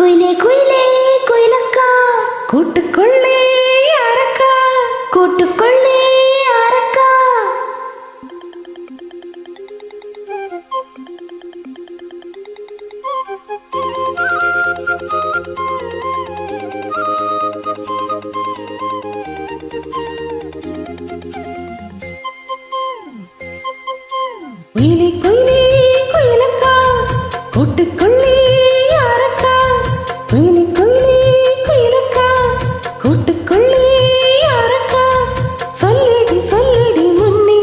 குயிலே குயிலே குயிலக்கா கூட்டுக்குள்ளே அரக்கா கூட்டுக்குள்ளே அரக்கா குயிலே குயிலே குயிலக்கா கூட்டுக்குள்ளே அரக்கா குயிலே குயிலே குயிலக்கா கூட்டுக்குள்ளே அரக்கா சொல்லடி சொல்லடி முன்னே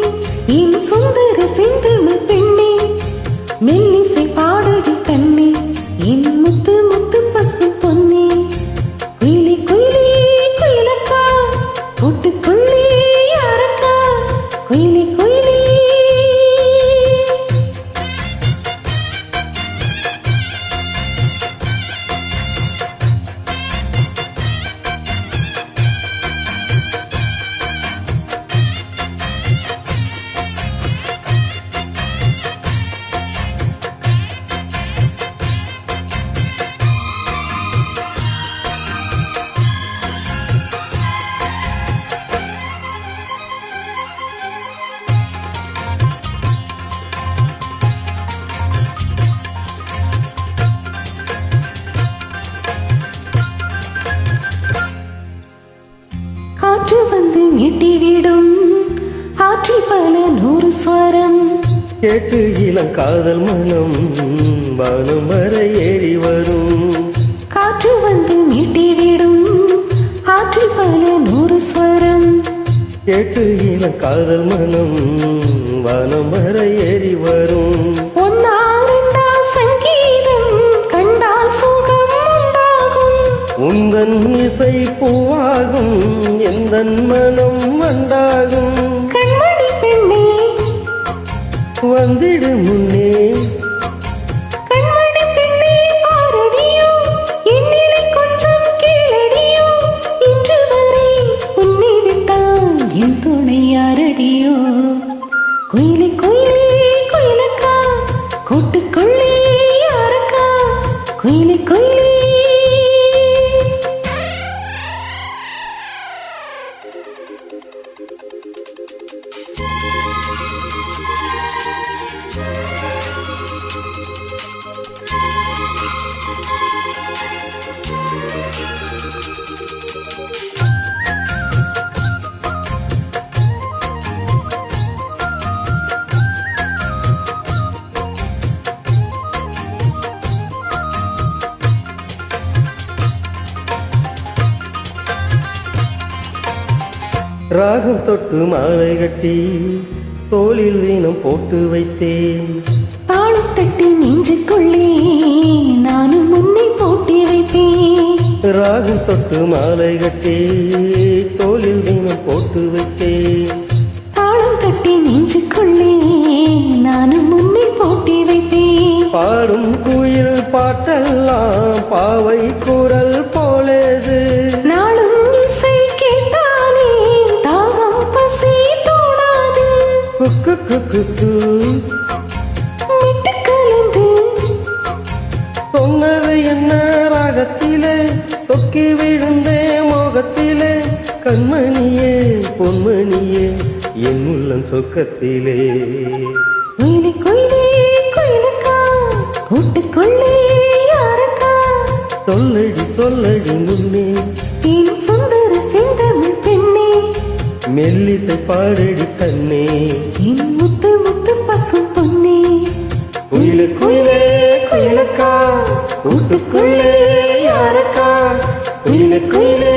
என் சுந்தர செந்தமிழ் பெண்ணே மெல்லிசை பாடடி கண்ணே என் முத்து முத்து பசு பொன்னே குயிலே குயிலே குயிலக்கா கூட்டுக்குள்ளே அரக்கா குயிலே குயிலே காற்று வந்து மீட்டிவிடும் ஆற்றில் பல நூறு ஸ்வரம் கேட்டு இளம் காதல் மனம் வானம் வரை ஏறி வரும். காற்று வந்து மீட்டிவிடும் ஆற்றில் பல நூறு ஸ்வரம் கேட்டு இளம் காதல் மனம் வானம் வரை ஏறி வரும். ஒன்னாரெண்டால் சங்கீதம் கண்டால் சுகம் உண்டாகும் உந்தன் இசை பூவாகும் எந்தன் மனம் வண்டாகும். கண்மணி பெண்ணே வந்திடு முன்னே கண்மணி பெண்ணே ஆரடியோ என்னிலை கொஞ்சம் கீழடியோ இன்று வரை உன்னை விட்டால் என் துணை யாரடியோ குயிலே குயிலே குயிலக்கா கூட்டுக்குள்ளே அரக்கா குயிலே குயிலே ராகம் தொட்டு மாலை கட்டி தோளில் தினம் போட்டு வைத்தேன். தாளம் தட்டி நெஞ்சுக்குள்ளே நானும் முன்னை போட்டி வைத்தேன். ராகம் தொட்டு மாலை கட்டி தோளில் தினம் போட்டு வைத்தேன். தாளம் தட்டி நெஞ்சுக்குள்ளே நானும் முன்னை போட்டி வைத்தேன். பாடும் குயில் பாட்டெல்லாம் பாவை குரல் போலேது. நாளும் இசை கேட்டாலே தாகம் பசி தோணாது. குக்கு குக்கு விட்டு கலந்து சொன்னது என்ன ராகத்திலே சொக்கி விழுந்தே மோகத்திலே. கண்மணியே பொன்மணியே என் உள்ளம் சொக்கத்திலே. குயிலே குயிலே குயிலக்கா கூட்டுக்குள்ளே அரக்கா சொல்லடி சொல்லடி முன்னே என் சுந்தர செந்தமிழ் பெண்ணே மெல்லிசை பாடடி கண்ணே. என் முத்து முத்து பசு பொன்னே குயிலே குயிலே குயிலக்கா கூட்டுக்குள்ளே யாரக்கா குயிலே குயிலே